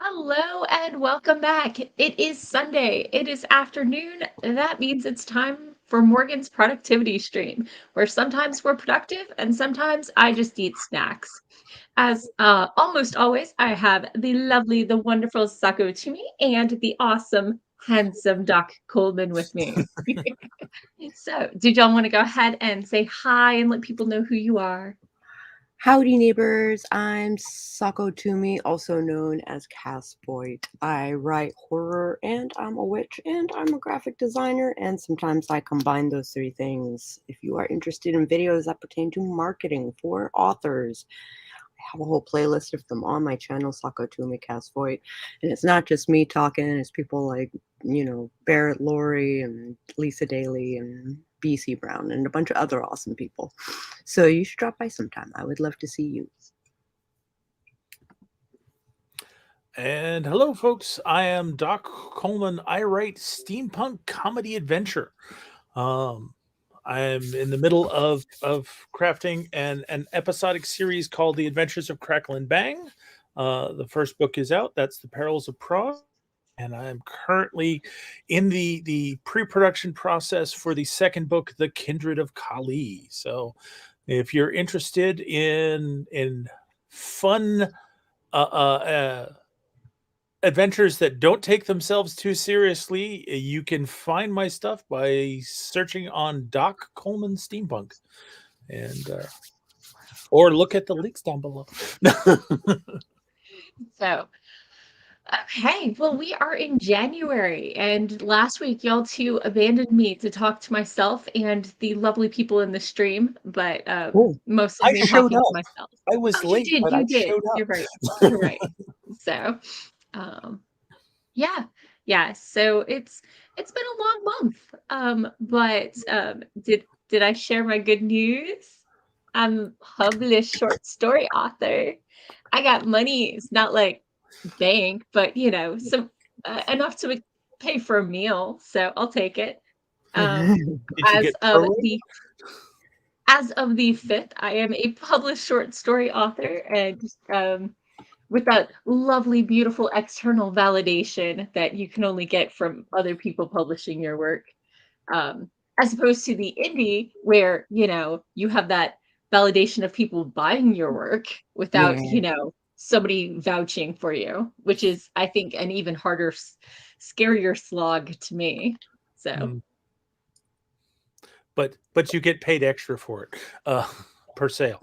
Hello and welcome back. It is Sunday. It is afternoon. That means it's time for Morgan's productivity stream, where sometimes we're productive and sometimes I just eat snacks. As almost always, I have the lovely, the wonderful Sako to me and the awesome, handsome Doc Coleman with me. So, did y'all want to go ahead and say hi and let people know who you are? Howdy, neighbors. I'm Sako Toomey, also known as Voit. I write horror, and I'm a witch, and I'm a graphic designer, and sometimes I combine those three things. If you are interested in videos that pertain to marketing for authors, I have a whole playlist of them on my channel, Sako Toomey Voit. And it's not just me talking, it's people like, Barrett Laurie and Lisa Daly and BC Brown and a bunch of other awesome people. So you should drop by sometime. I would love to see you. And hello, folks. I am Doc Coleman. I write steampunk comedy adventure. I'm in the middle of crafting an episodic series called The Adventures of Crackle and Bang. The first book is out. That's The Perils of Prague. And I'm currently in the pre-production process for the second book, The Kindred of Kali. So if you're interested in fun adventures that don't take themselves too seriously, you can find my stuff by searching on Doc Coleman Steampunk, and or look at the links down below. So, okay, well, we are in January, and last week y'all two abandoned me to talk to myself and the lovely people in the stream, but mostly I me showed talking to up. myself. I was Oh, late, but you I did. showed up. You're right. You're right. So, um, yeah, yeah. So it's been a long month. But did I share my good news? I'm a published short story author. I got money. It's not like bank, but some enough to pay for a meal, so I'll take it. Did you As get of prorated? the fifth, I am a published short story author, and with that lovely, beautiful external validation that you can only get from other people publishing your work, as opposed to the indie where you have that validation of people buying your work without Yeah. somebody vouching for you, which is, I think, an even harder, scarier slog to me. So Mm. But you get paid extra for it per sale.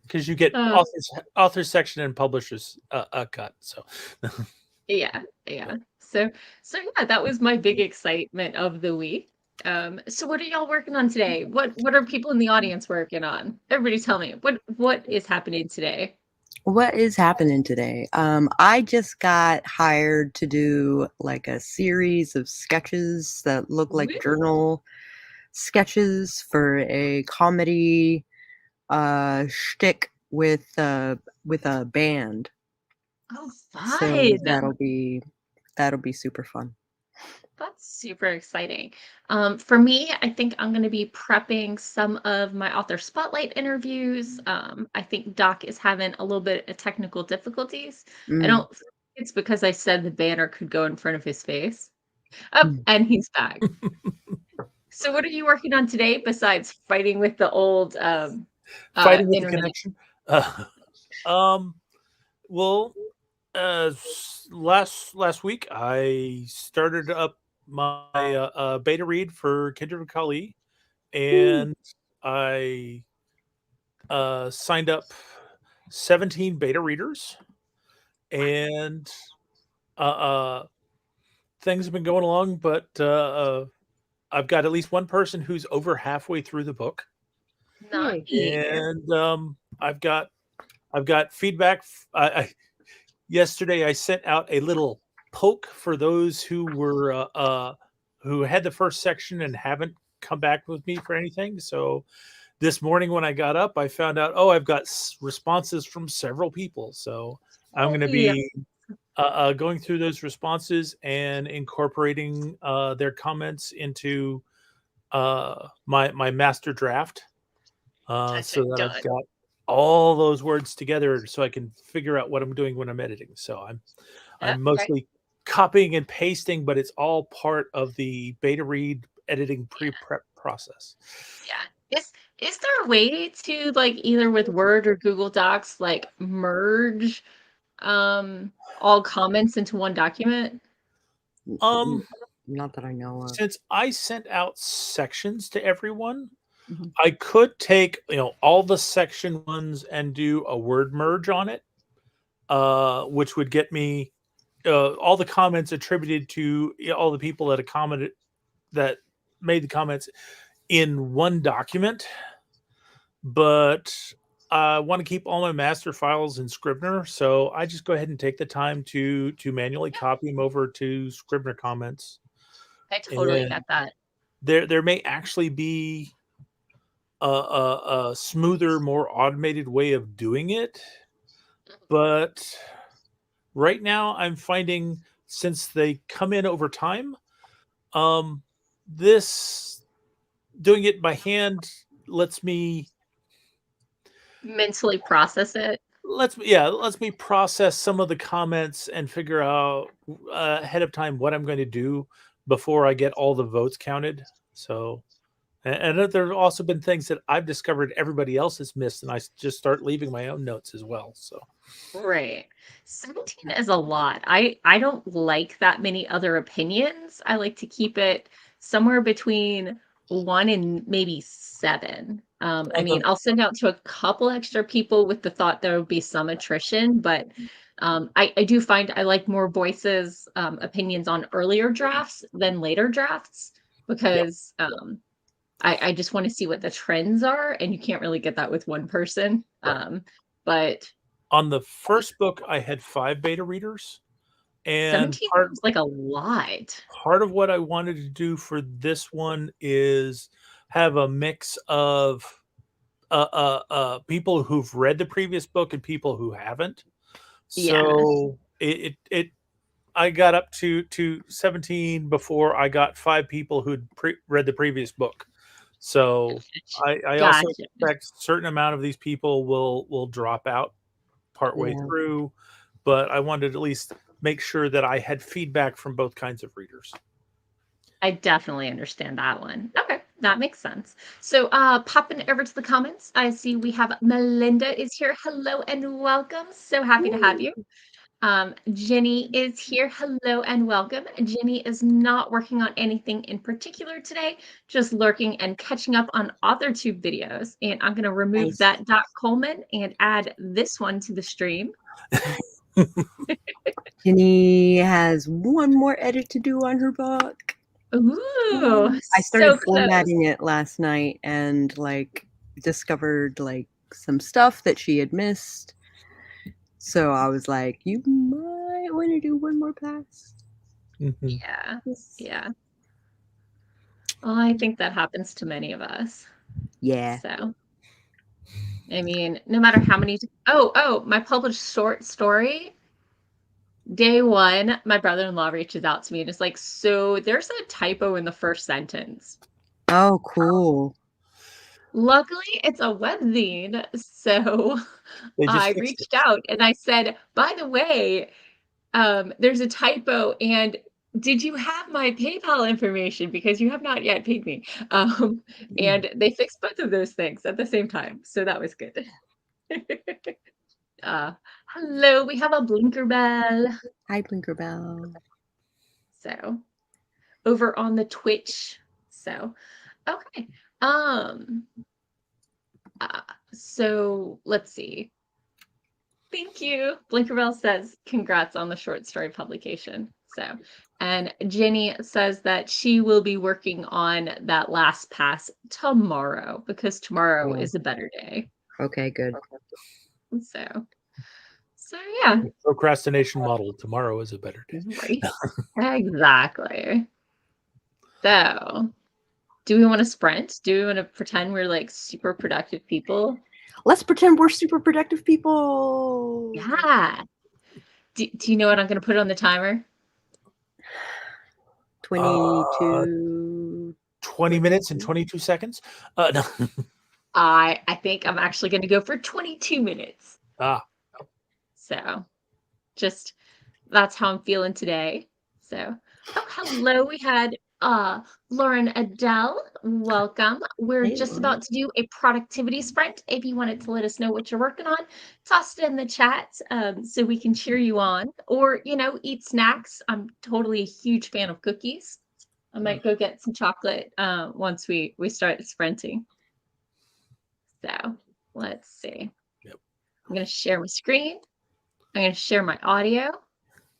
Because you get uh, authors section and publishers a cut. So yeah. So yeah, that was my big excitement of the week. So what are y'all working on today? What are people in the audience working on? Everybody tell me, what is happening today? What is happening today? I just got hired to do like a series of sketches that look like Woo! journal sketches for a comedy shtick with a band. Oh, So fun. that'll be super fun. That's super exciting. For me, I think I'm going to be prepping some of my author spotlight interviews. I think Doc is having a little bit of technical difficulties. I Mm. don't think it's because I said the banner could go in front of his face. Oh, Mm. and he's back. So what are you working on today besides fighting with the old fighting with the internet? connection. Um, well, last week I started up my beta read for Kindred of Kali, Woo. and I signed up 17 beta readers, and uh, uh, things have been going along. But I've got at least one person who's over halfway through the book, Yay. Nice. and I've got feedback. Yesterday I sent out a little poke for those who had the first section and haven't come back with me for anything. So this morning when I got up, I found out, I've got responses from several people. So I'm going to Yeah. be going through those responses and incorporating their comments into my master draft, Gotcha. so that I've Done. got all those words together so I can figure out what I'm doing when I'm editing. So I'm Okay. mostly copying and pasting, but it's all part of the beta read editing pre-prep process. Yeah. Is there a way to like either with Word or Google Docs like merge all comments into one document? Um, Not that I know of. since I sent out sections to everyone, Mhm. I could take all the section ones and do a word merge on it, which would get me all the comments attributed to all the people that commented that made the comments in one document. But I want to keep all my master files in Scrivener, so I just go ahead and take the time to manually copy them over to Scrivener comments. I totally And get that. there may actually be a smoother, more automated way of doing it, but right now I'm finding since they come in over time, um, this doing it by hand lets me Mentally process it. lets me process some of the comments and figure out ahead of time what I'm going to do before I get all the votes counted. So, and there have also been things that I've discovered everybody else has missed, and I just start leaving my own notes as well. So, Right. 17 is a lot. I don't like that many other opinions. I like to keep it somewhere between 1 and maybe 7. I on mean, the I'll send out to a couple extra people with the thought there would be some attrition, but I do find I like more voices, opinions on earlier drafts than later drafts yeah, because I just want to see what the trends are, and you can't really get that with one person. right. But On the first book, I had 5 beta readers, and 17 seems like a lot. part of what I wanted to do for this one is have a mix of people who've read the previous book and people who haven't. Yeah. So I got up to 17 before I got 5 people who'd read the previous book. So I also Gotcha. expect a certain amount of these people will drop out partway Yeah. through, but I wanted to at least make sure that I had feedback from both kinds of readers. I definitely understand that one. Okay, that makes sense. So, popping over to the comments, I see we have Melinda is here. Hello and welcome. So happy to have you. Woo! Jenny is here. Hello and welcome. Jenny is not working on anything in particular today, just lurking and catching up on AuthorTube videos. And I'm going to remove Nice. that Doc Coleman and add this one to the stream. Jenny has one more edit to do on her book. Ooh, I started so close. formatting it last night and discovered some stuff that she had missed. So I was like, you might want to do one more pass. Mhm. Yeah. Yes. Yeah. Well, I think that happens to many of us. Yeah. So, I mean, no matter how many. My published short story. Day one, my brother-in-law reaches out to me and is like, "So there's a typo in the first sentence." Oh, cool. Luckily, it's a webzine, so They just I fixed it. reached out and I said, "By the way, there's a typo, and did you have my PayPal information? Because you have not yet paid me." And they fixed both of those things at the same time, so that was good. Uh, hello, we have a blinker bell. Hi, Blinkerbell. So over on the Twitch. So okay. Um uh, so let's see. Thank you. Blinkerbell says congrats on the short story publication. So and Jenny says that she will be working on that last pass tomorrow because tomorrow Oh, is a better day. okay, good. So so yeah, Procrastination model. Tomorrow is a better day. right. Exactly. So do we want to sprint? Do we want to pretend we're like super productive people? Let's pretend we're super productive people. Yeah. Do you know what I'm going to put on the timer? Uh, 22. 20 minutes and 22 seconds. No. I think I'm actually going to go for 22 minutes. Ah, So just that's how I'm feeling today. So, oh, hello. We had Lauren Adele. Welcome. We're Hey, just Lauren. about to do a productivity sprint. If you wanted to let us know what you're working on, toss it in the chat so we can cheer you on. Or, eat snacks. I'm totally a huge fan of cookies. I might go get some chocolate once we start sprinting. So let's see. yep. I'm going to share my screen. I'm going to share my audio.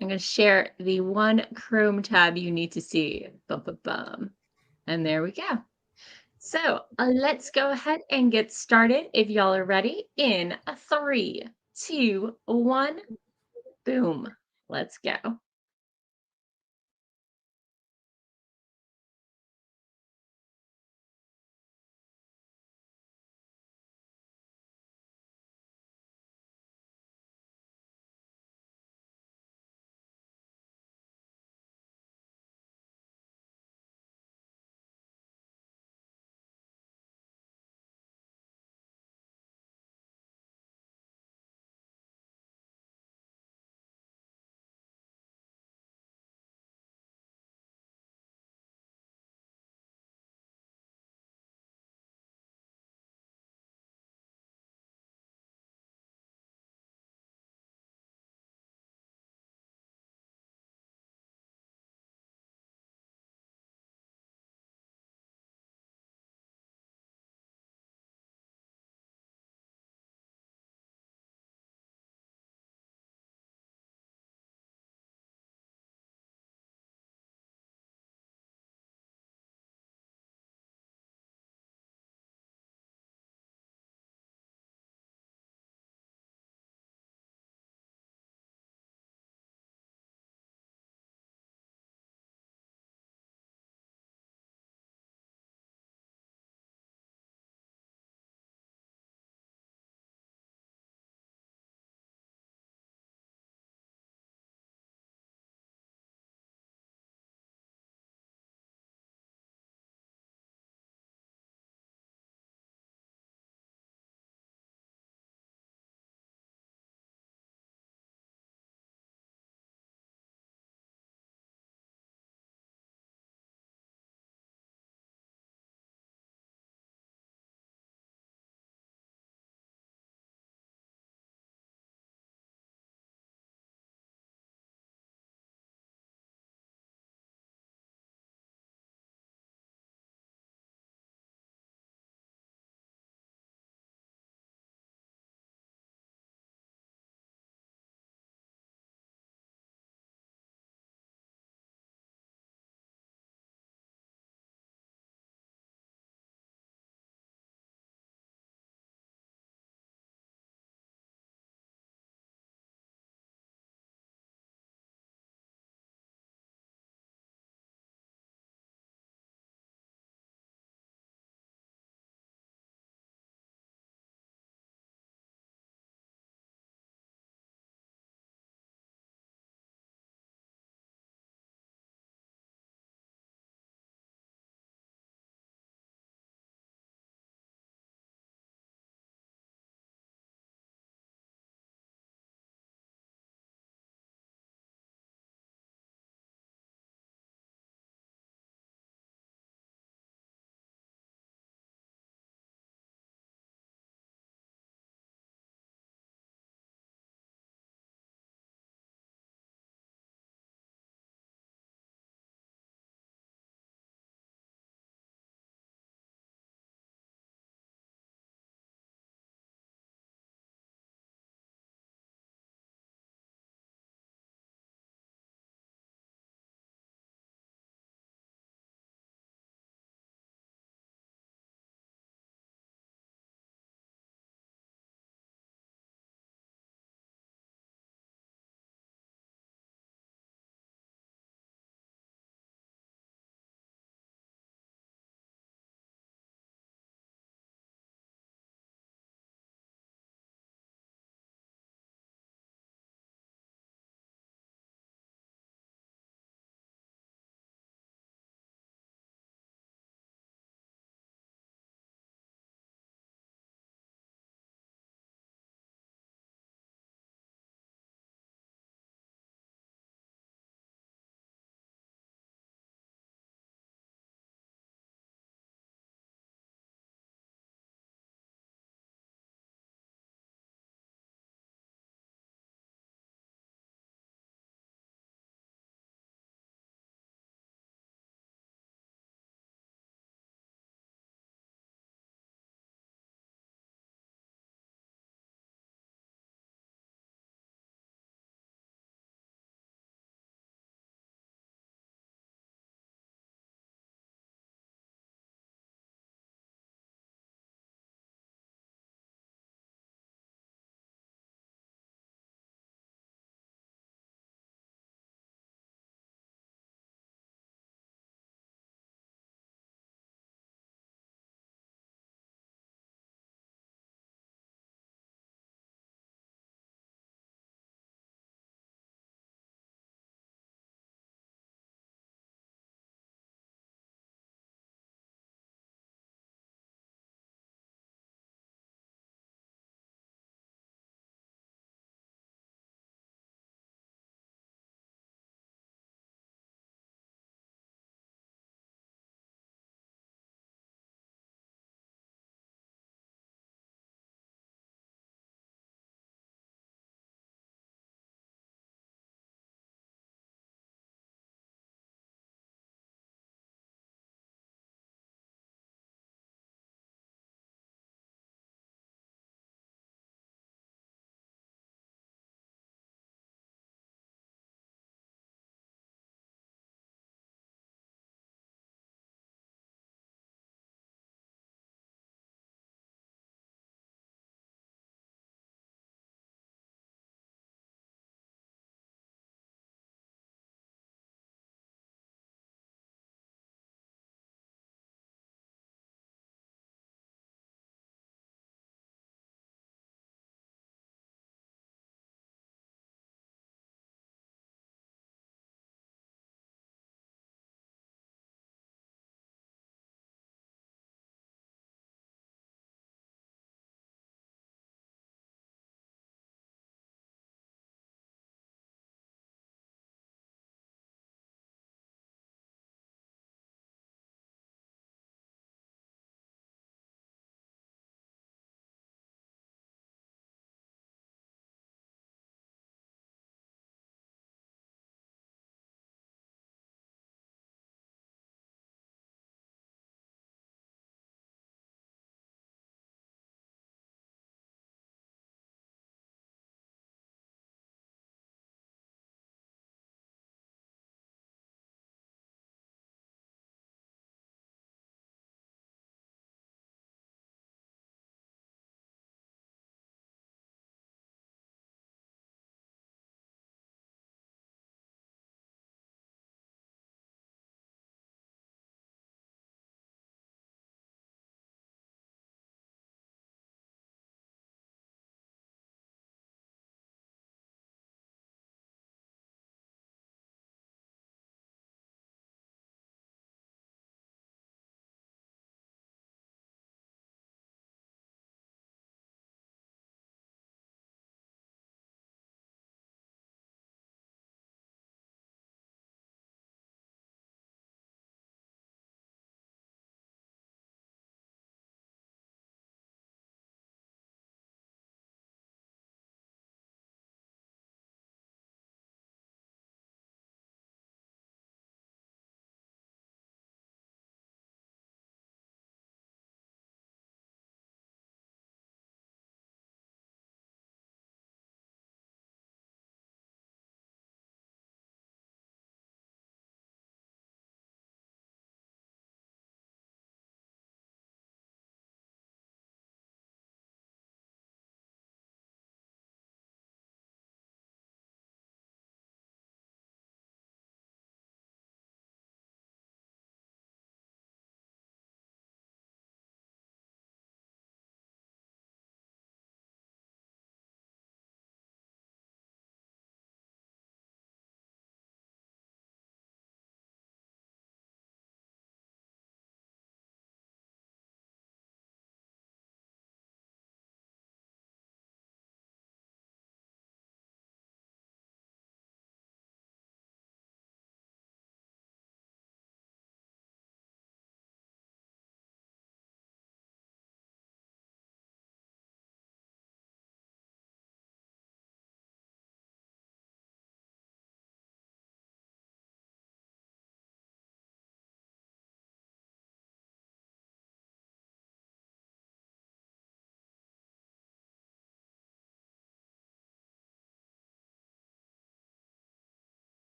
I'm going to share the one Chrome tab you need to see. Bum, bum, bum. And there we go. So let's go ahead and get started. If y'all are ready, in a 3, 2, 1, boom. Let's go.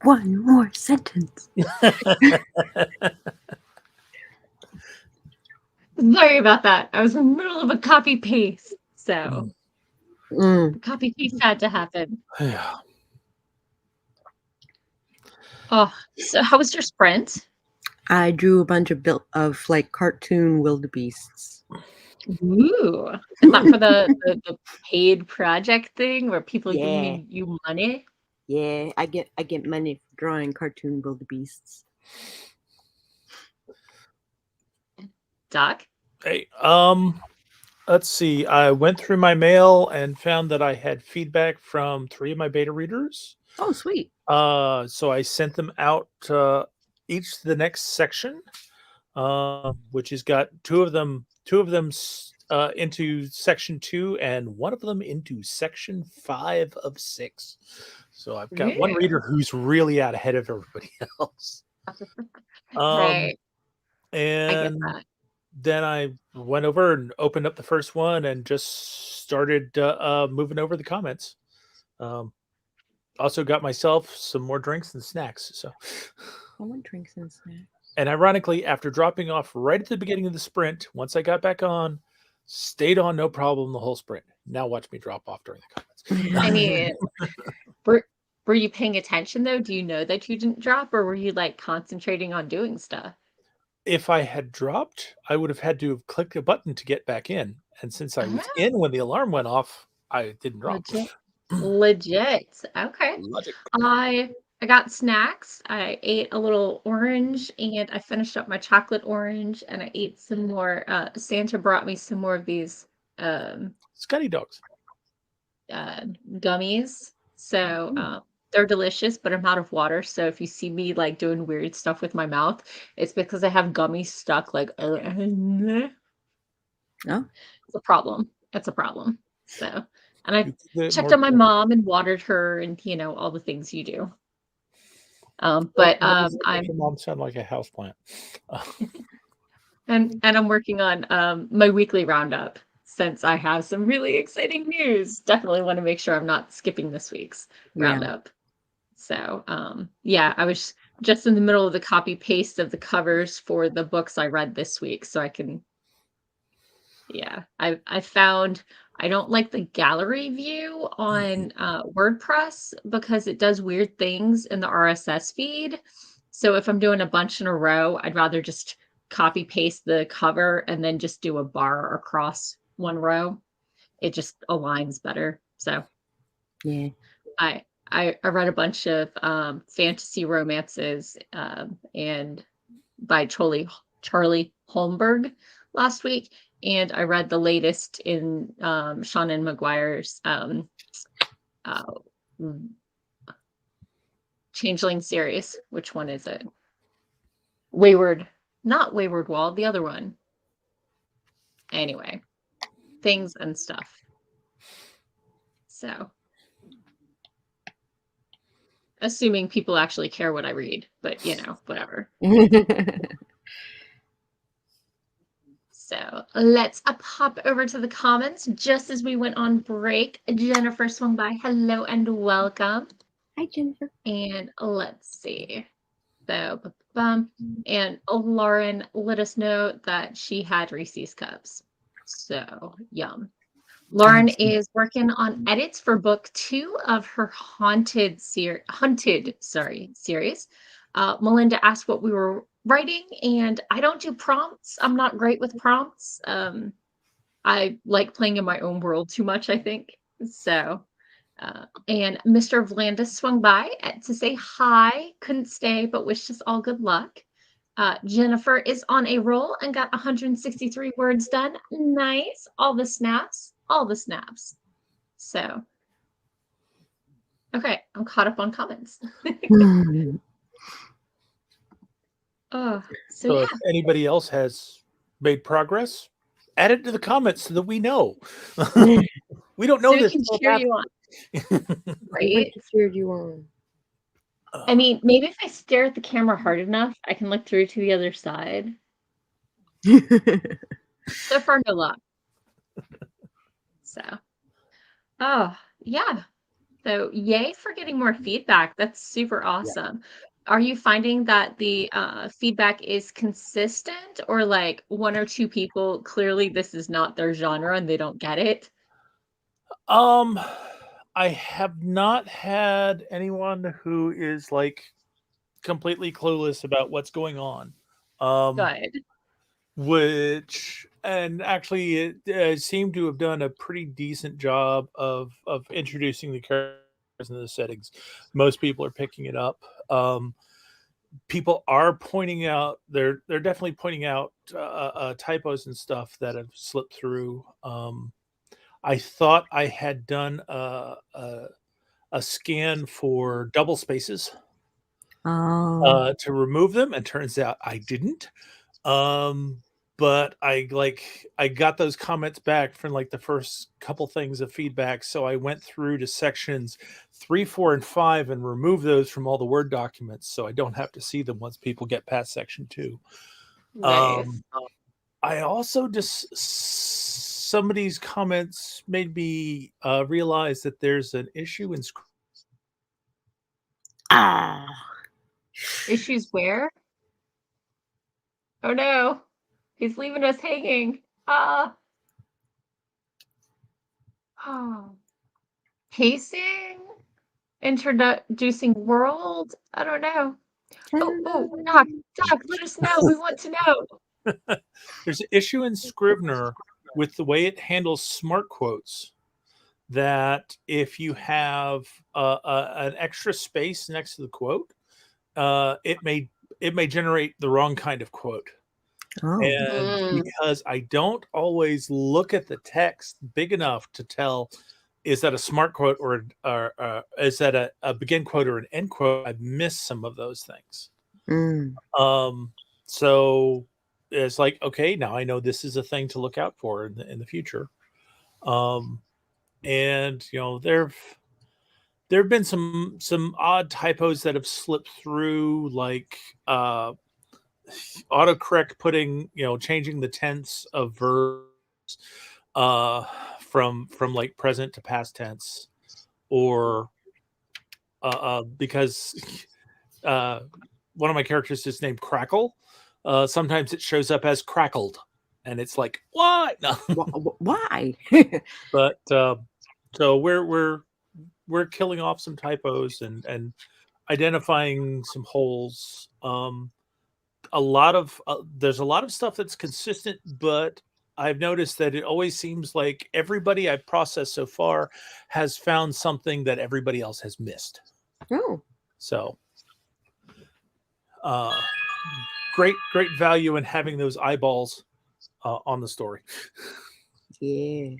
One more sentence. Sorry about that. I was in the middle of a copy paste, so copy paste had to happen. Yeah. Oh, so how was your sprint? I drew a bunch of like cartoon wildebeests. Ooh, is that for the paid project thing where people give Yeah. you money? Yeah, I get money for drawing cartoon wildebeests. Doc? Hey, let's see. I went through my mail and found that I had feedback from 3 of my beta readers. Oh, sweet. So I sent them out each to the next section, which has got two of them into section 2 and one of them into section 5 of 6. So I've got one reader who's really out ahead of everybody else. Right. I get And that. then I went over and opened up the first one and just started moving over the comments. Also got myself some more drinks and snacks. So I want drinks and snacks. And ironically, after dropping off right at the beginning of the sprint, once I got back on, stayed on no problem the whole sprint. Now watch me drop off during the comments. I mean, were you paying attention though? Do you know that you didn't drop, or were you like concentrating on doing stuff? If I had dropped, I would have had to have clicked a button to get back in. And since I was Ah, in when the alarm went off, I didn't drop. legit. Okay. Logic. I got snacks. I ate a little orange and I finished up my chocolate orange and I ate some more. Santa brought me some more of these Scotty dogs. gummies. So they're delicious, but I'm out of water. So if you see me like doing weird stuff with my mouth, it's because I have gummies stuck like it's a problem. It's a problem. So and I checked on my mom and watered her and all the things you do. But I'm your mom sound like a houseplant. and I'm working on my weekly roundup since I have some really exciting news. Definitely want to make sure I'm not skipping this week's roundup. So yeah, I was just in the middle of the copy paste of the covers for the books I read this week, so I can I found I don't like the gallery view on WordPress because it does weird things in the RSS feed. So if I'm doing a bunch in a row, I'd rather just copy paste the cover and then just do a bar across one row. It just aligns better. So yeah, I read a bunch of fantasy romances and by Charlie Holmberg last week, and I read the latest in Shannon McGuire's Changeling series. Which one is it? Not Wayward Wall, the other one. Anyway, things and stuff. So, assuming people actually care what I read, but whatever. So let's pop over to the comments. Just as we went on break, Jennifer swung by. Hello and welcome. Hi, Jennifer. And let's see. So, and Lauren let us know that she had Reese's Cups. So, yum. Lauren is working on edits for book 2 of her Hunted series. Melinda asked what we were writing, and I don't do prompts. I'm not great with prompts. I like playing in my own world too much, I think. So, and Mr. Vlandis swung by to say hi. Couldn't stay, but wished us all good luck. Jennifer is on a roll and got 163 words done. Nice. All the snaps. So, okay, I'm caught up on comments. So if anybody else has made progress, add it to the comments so that we know. We don't know so this. We can cheer you on. Right? Cheered you on. I mean, maybe if I stare at the camera hard enough, I can look through to the other side. So far, no luck. So, Yeah. So yay for getting more feedback. That's super Yeah. awesome. Are you finding that the feedback is consistent, or like one or two people clearly this is not their genre and they don't get it? Um, I have not had anyone who is like completely clueless about what's going on. Um, Good. which and actually it seemed to have done a pretty decent job of introducing the characters and the settings. Most people are picking it up. People are pointing out they're definitely pointing out typos and stuff that have slipped through. I thought I had done a scan for double spaces to remove them, and turns out I didn't. Um, but I got those comments back from like the first couple things of feedback, so I went through to sections 3, 4, and 5 and removed those from all the Word documents, so I don't have to see them once people get past section 2. Nice. Um, I also just somebody's comments made me realize that there's an issue in Ah. Issues where? Oh no. He's leaving us hanging. Ah. Oh. Pacing? Introducing world? I don't know. Oh, Doc, Doc, let us know. We want to know. there's an issue in Scrivener with the way it handles smart quotes. That if you have an extra space next to the quote, it may generate the wrong kind of quote. Oh. And Mm, because I don't always look at the text big enough to tell is that a smart quote or is that a begin quote or an end quote, I've missed some of those things. Mm. So it's like, okay, now I know this is a thing to look out for in the future. Um, and there have been some odd typos that have slipped through, like autocorrect putting changing the tense of verbs uh, from like present to past tense, or because uh, one of my characters is named Crackle. Sometimes it shows up as crackled, and it's like what? No, Why? but so we're killing off some typos and identifying some holes. There's a lot of stuff that's consistent, but I've noticed that it always seems like everybody I've processed so far has found something that everybody else has missed. Oh. So, uh, great value in having those eyeballs on the story. Yeah.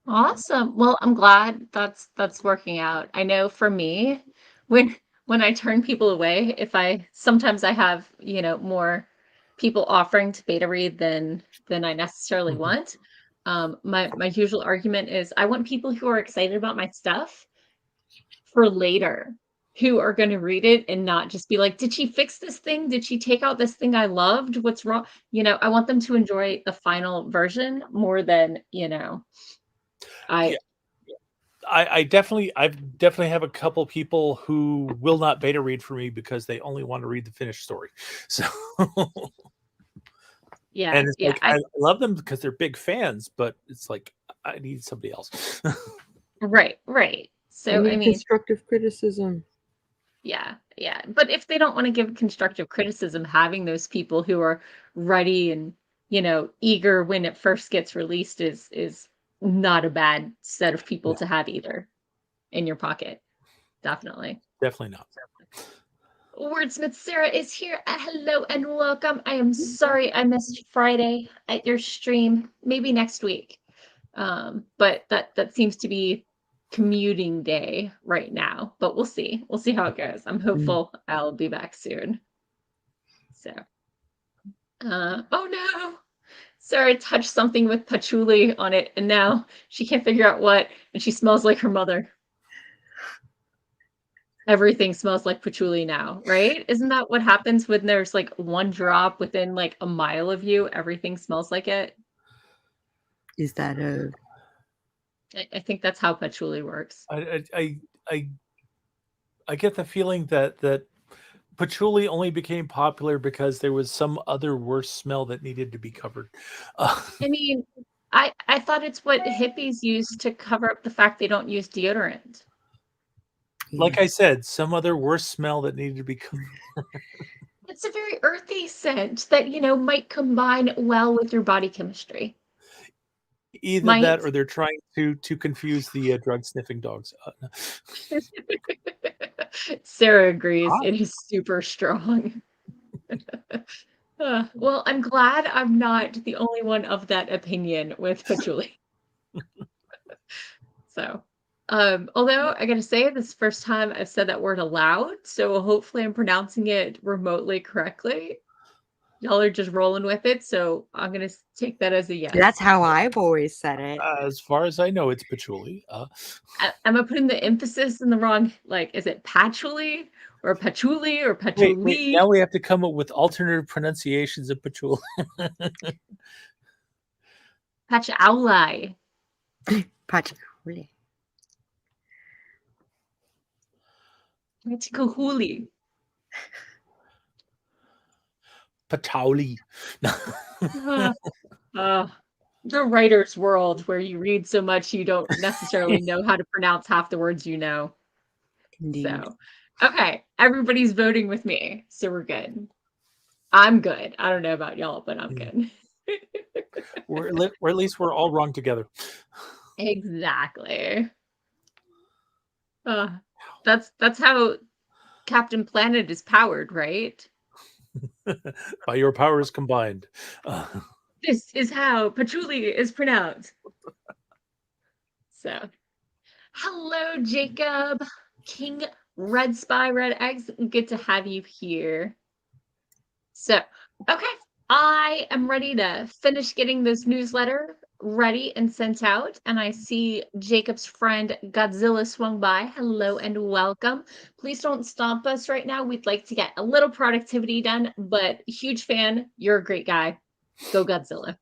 awesome. Well, I'm glad that's working out. I know for me, when when I turn people away, if I sometimes I have, more people offering to beta read than I necessarily Mhm. want. My usual argument is I want people who are excited about my stuff for later, who are going to read it and not just be like, did she fix this thing? Did she take out this thing I loved? What's wrong? I want them to enjoy the final version more than, Yeah, I I've definitely have a couple people who will not beta read for me because they only want to read the finished story. So, yeah, and it's yeah, like I love them because they're big fans, but it's like I need somebody else. right, right. I So I need mean, constructive criticism. yeah, yeah. But if they don't want to give constructive criticism, having those people who are ready and, eager when it first gets released is not a bad set of people No, to have either in your pocket. Definitely. definitely not. Wordsmith Sarah is here. Hello and welcome. I am sorry I missed Friday at your stream. Maybe next week. But that seems to be commuting day right now. But we'll see. We'll see how it goes. I'm Mm. hopeful I'll be back soon. So, oh no. Sarah touched something with patchouli on it, and now she can't figure out what, and she smells like her mother. Everything smells like patchouli now, right? Isn't that what happens when there's like one drop within like a mile of you? Everything smells like it. Is that a I think that's how patchouli works. I I get the feeling that patchouli only became popular because there was some other worse smell that needed to be covered. Uh, I mean, I thought it's what hippies use to cover up the fact they don't use deodorant. Yeah. like I said, some other worse smell that needed to be covered. It's a very earthy scent that, might combine well with your body chemistry. Either that Might. or they're trying to confuse the drug sniffing dogs. No. Sarah agrees. Hi. It is super strong. Well, I'm glad I'm not the only one of that opinion with patchouli. So, although I gotta say, this is the first time I've said that word aloud, so hopefully I'm pronouncing it remotely correctly. Y'all are just rolling with it, so I'm gonna take that as a That's yes. how I've always said it. As far as I know, it's patchouli. Am I putting the emphasis in the wrong, like, is it patchouli or Wait. Now patchouli? we have to come up with alternative pronunciations of patchouli. Patchouli. Patchouli. Patchouli. Patchouli. Uh, uh, the writer's world where you read so much you don't necessarily know how to pronounce half the words you know. Indeed. So, okay, everybody's voting with me, so we're good. I'm good. I don't know about y'all, but I'm Mm. good. Or at least we're all wrong together. Exactly. Uh, that's how Captain Planet is powered, right? By your powers combined. This is how patchouli is pronounced. So, hello, Jacob. King Red Spy Red Eggs. Good to have you here. So, okay, I am ready to finish getting this newsletter ready and sent out. And I see Jacob's friend Godzilla swung by. Hello and welcome. Please don't stomp us right now. We'd like to get a little productivity done, but huge fan. You're a great guy. Go Godzilla.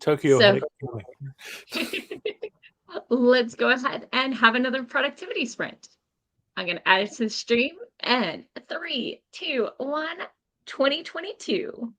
Tokyo had So, it coming. let's go ahead and have another productivity sprint. I'm going to add it to the stream. And 3, 2, 1, 2022.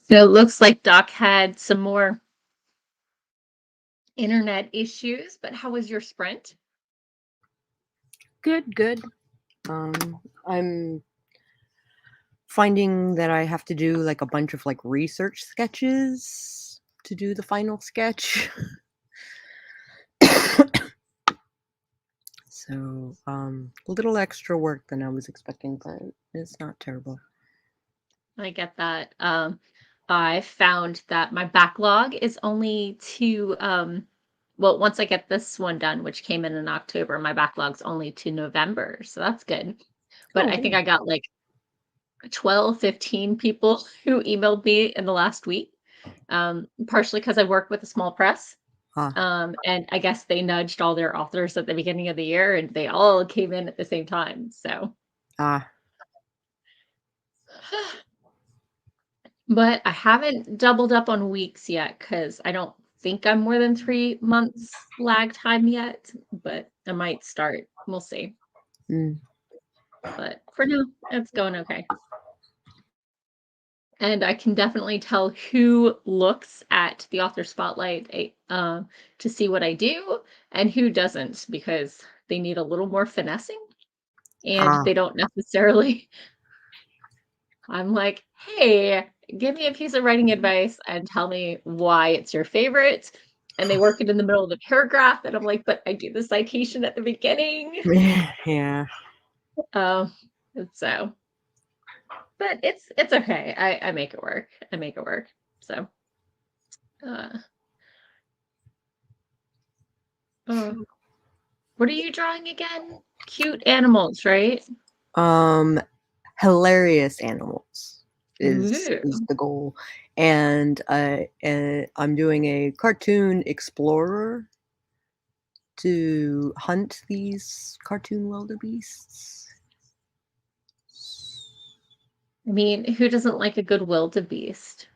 So it looks like Doc had some more internet issues, but how was your sprint? Good. I'm finding that I have to do like a bunch of like research sketches to do the final sketch. So, a little extra work than I was expecting, but it's not terrible. I get that. I found that my backlog is only to well, once I get this one done, which came in October, my backlog's only to November. So that's good. But Oh, I think good. I got like 12, 15 people who emailed me in the last week. Partially because I work with a small press. Huh. And I guess they nudged all their authors at the beginning of the year and they all came in at the same time. So Ah. but I haven't doubled up on weeks yet because I don't think I'm more than 3 months lag time yet, but I might start. We'll see. Mm. But for now, it's going okay. And I can definitely tell who looks at the author spotlight to see what I do and who doesn't because they need a little more finessing and Ah. they don't necessarily. I'm like, hey, give me a piece of writing advice and tell me why it's your favorite. And they work it in the middle of the paragraph. And I'm like, but I do the citation at the beginning. Yeah. Um, and so, but it's okay. I make it work. I make it work. So, uh, uh, what are you drawing again? Cute animals, right? Hilarious animals is Ooh. the goal, and I'm doing a cartoon explorer to hunt these cartoon wildebeests. I mean, who doesn't like a good wildebeest?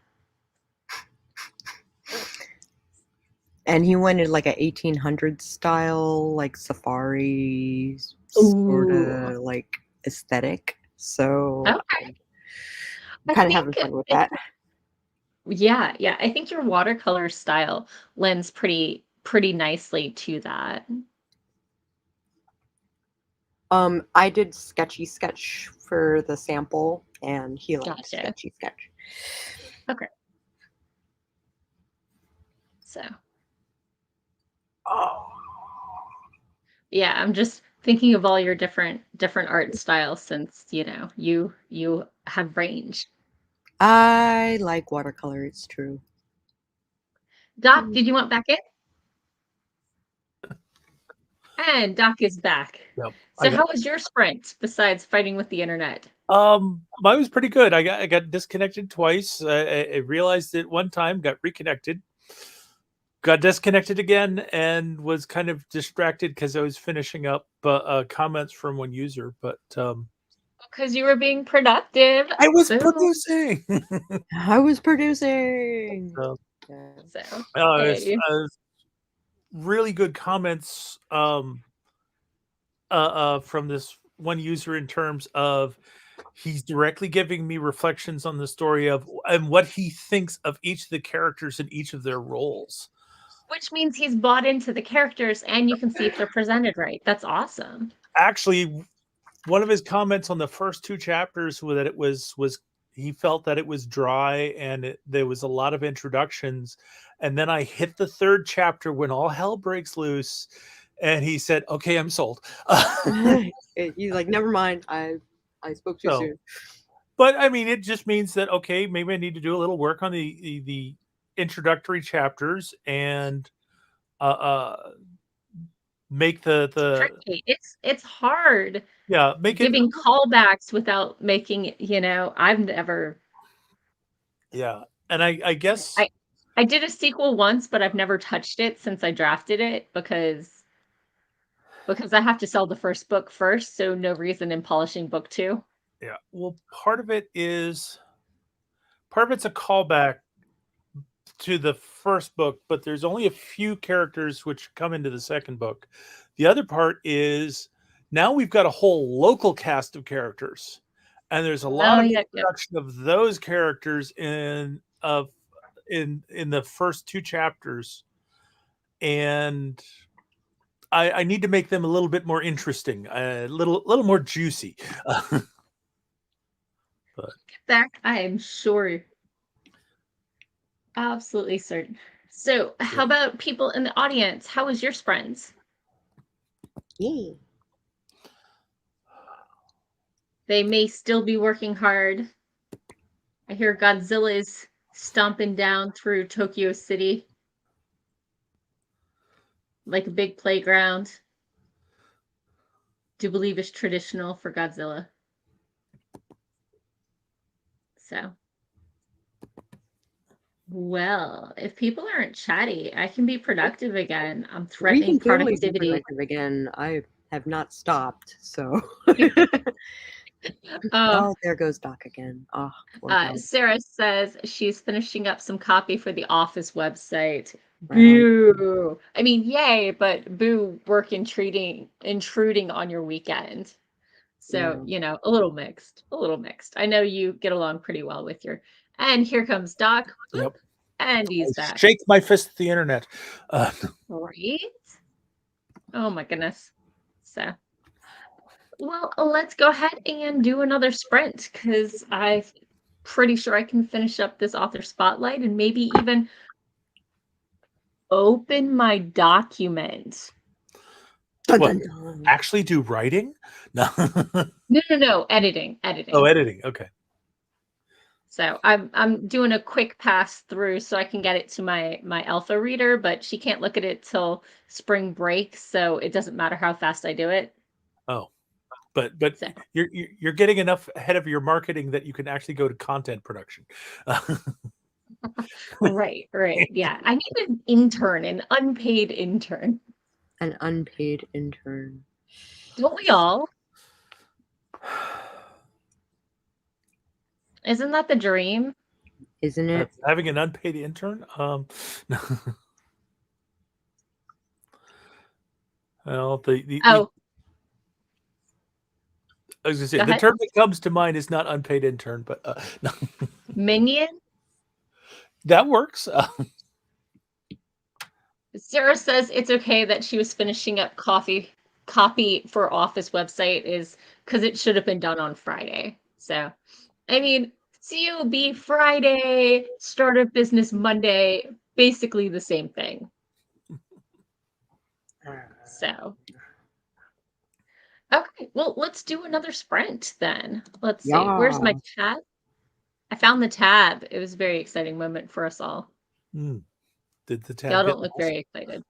And he wanted like a 1800s style, like safari sort Ooh. of like aesthetic. So Okay. I'm I kind of having think fun with that. yeah, yeah. I think your watercolor style lends pretty nicely to that. I did sketchy sketch for the sample, and he liked Gotcha. sketchy sketch. Okay. So, Oh. yeah, I'm just thinking of all your different art styles since, you have range. I like watercolor, it's true. Doc, did you want back in? And Doc is back. Yep. So how was your sprint besides fighting with the internet? Mine was pretty good. I got disconnected twice. I realized it one time, got reconnected, got disconnected again, and was kind of distracted because I was finishing up comments from one user. But Because you were being productive. I was Boom. producing. I was producing. So, Yeah. So, it's hey. really good comments from this one user in terms of he's directly giving me reflections on the story of and what he thinks of each of the characters in each of their roles. Which means he's bought into the characters and you can see if they're presented right. That's awesome. Actually, one of his comments on the first two chapters was that it was he felt that it was dry and there was a lot of introductions, and then I hit the third chapter when all hell breaks loose, and he said, "Okay, I'm sold." He's like, never mind. I spoke too So, soon. but I mean, it just means that okay, maybe I need to do a little work on the introductory chapters and uh, uh make the Tricky. It's hard yeah make it giving callbacks without making it, I've never yeah, and I guess I did a sequel once, but I've never touched it since I drafted it because I have to sell the first book first, so no reason in polishing book 2. yeah, well, part of it's a callback to the first book, but there's only a few characters which come into the second book. The other part is now we've got a whole local cast of characters, and there's a lot Oh, of yeah, yeah. introduction of those characters in the first two chapters, and I need to make them a little bit more interesting, a little more juicy. But That I am sure. Absolutely certain. So, how yeah. about people in the audience? How was your sprints? Yeah. They may still be working hard. I hear Godzilla is stomping down through Tokyo City like a big playground. Do believe is traditional for Godzilla. So, well, if people aren't chatty, I can be productive again. I'm We threatening can totally be productivity. productive again. I have not stopped, so. Uh, Oh, there goes Doc again. Oh, poor Doc. Sarah says she's finishing up some copy for the Office website. Right on. Boo! I mean, yay, but boo! Work intruding on your weekend. So, Yeah. a little mixed, a little mixed. I know you get along pretty well with your. And here comes Doc. Boop, Yep. and I he's back. shake my fist at the internet. Right? Oh my goodness. So, well, let's go ahead and do another sprint because I'm pretty sure I can finish up this author spotlight and maybe even open my document. Dun, What? dun, dun. Actually do writing? No. No, editing. Oh, editing. Okay. So I'm doing a quick pass through so I can get it to my alpha reader, but she can't look at it till spring break, so it doesn't matter how fast I do it. Oh, but So you're getting enough ahead of your marketing that you can actually go to content production. right. Yeah. I need an intern, an unpaid intern. An unpaid intern. Don't we all? Isn't that the dream? Isn't it? Having an unpaid intern? Well, Oh, I was gonna say go the ahead. term that comes to mind is not unpaid intern, but no, Minion? that works. Sarah says it's okay that she was finishing up copy for Office website is because it should have been done on Friday. So, I mean, COB Friday, start of business Monday, basically the same thing. So, okay, well, let's do another sprint then. Let's see. Where's my Yeah. tab? I found the tab. It was a very exciting moment for us all. Did the tab Y'all get don't look lost? very excited.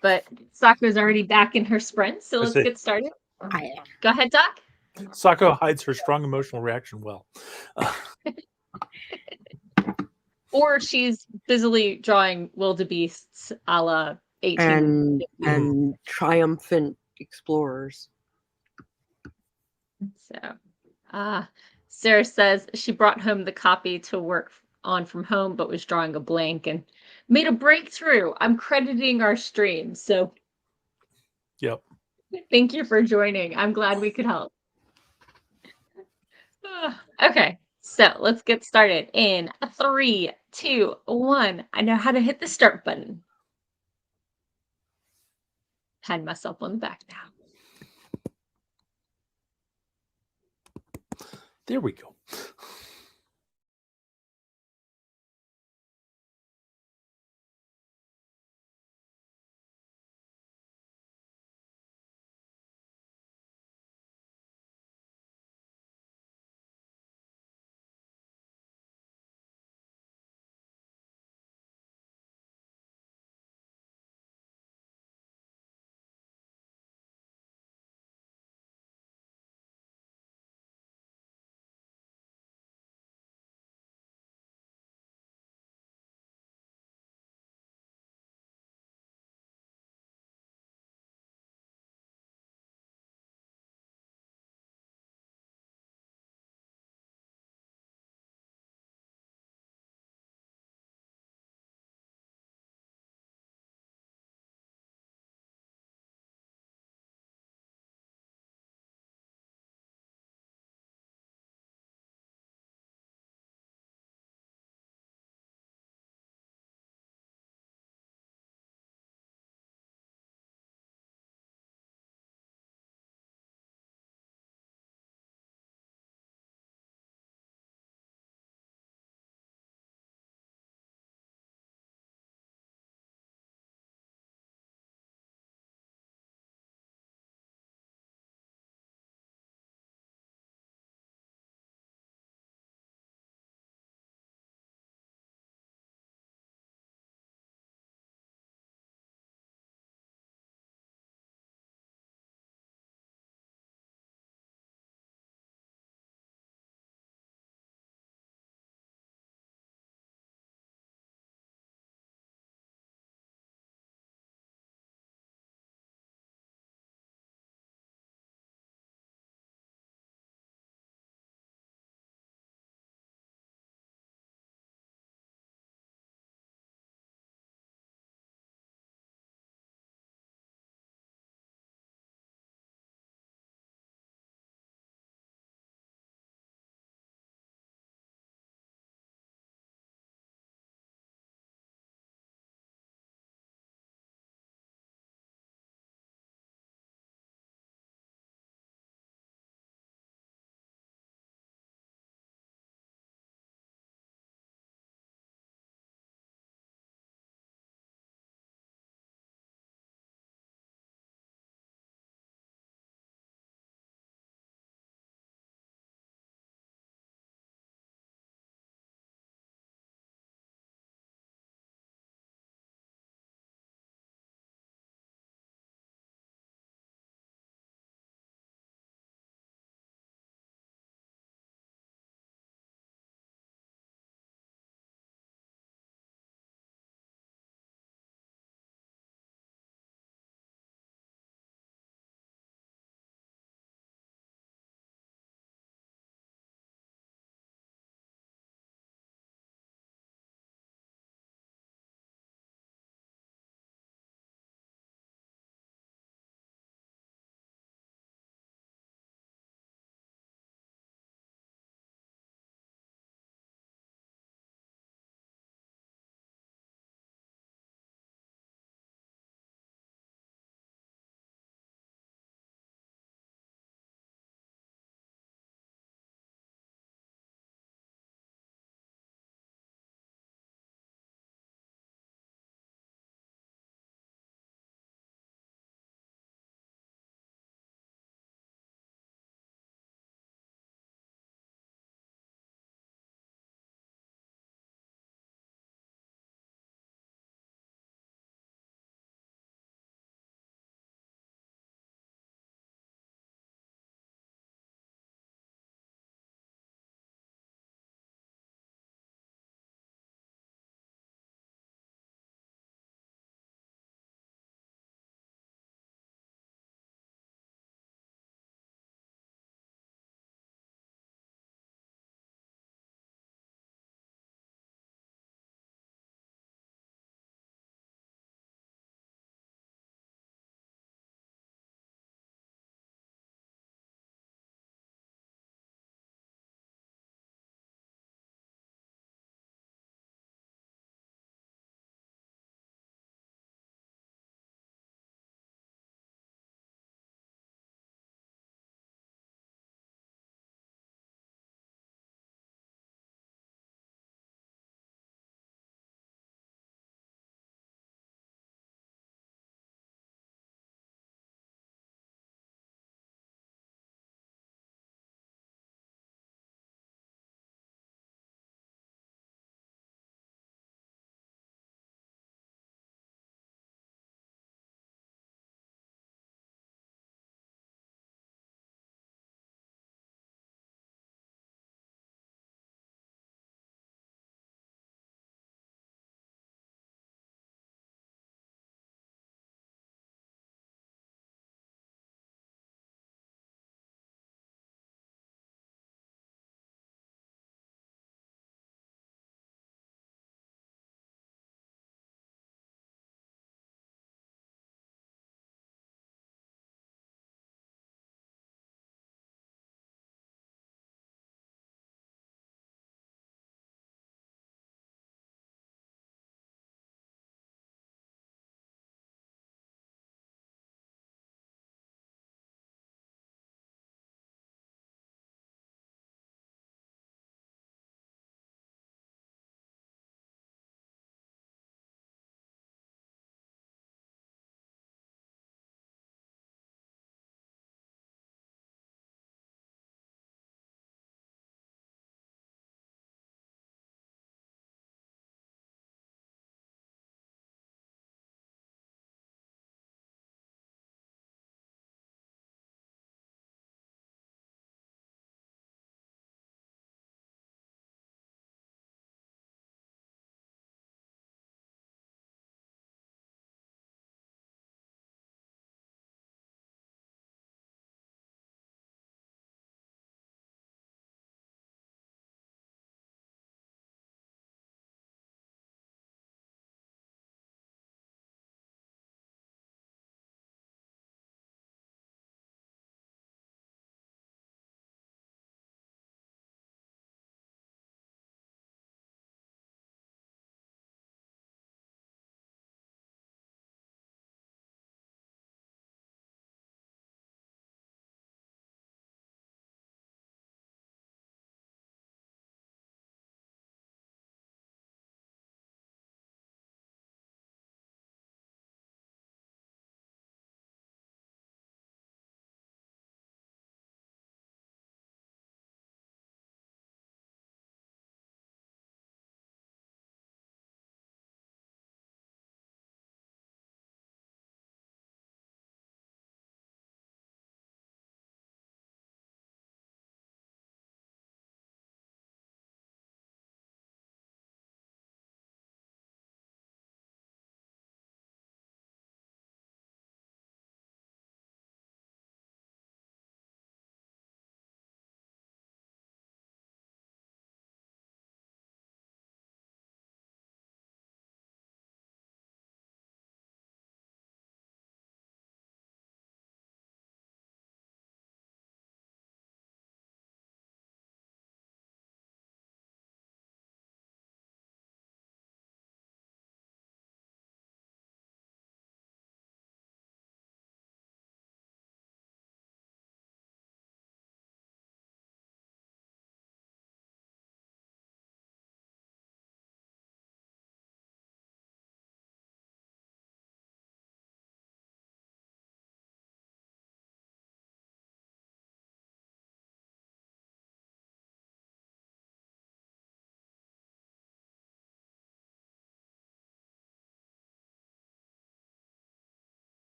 But Sako's already back in her sprint, so I let's see. get started. Go ahead, Doc. Sako hides her strong emotional reaction well. Or she's busily drawing wildebeests a la 18. And triumphant explorers. So, Sarah says she brought home the copy to work on from home, but was drawing a blank and made a breakthrough. I'm crediting our stream. So, Yep. thank you for joining. I'm glad we could help. Okay, so let's get started in 3, 2, 1. I know how to hit the start button. Pat myself on the back now. There we go.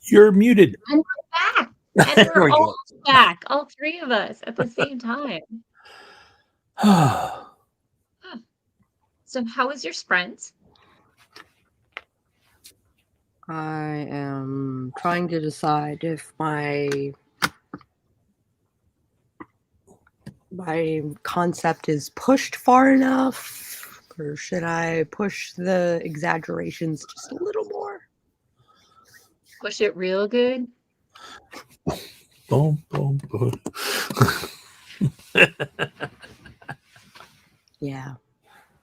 You're muted. And we're back. And There we're we all go. back, all three of us at the same time. Well, Huh. So how was your sprint? I am trying to decide if my concept is pushed far enough, or should I push the exaggerations just a little more? Push it real good? boom, boom, boom. Yeah,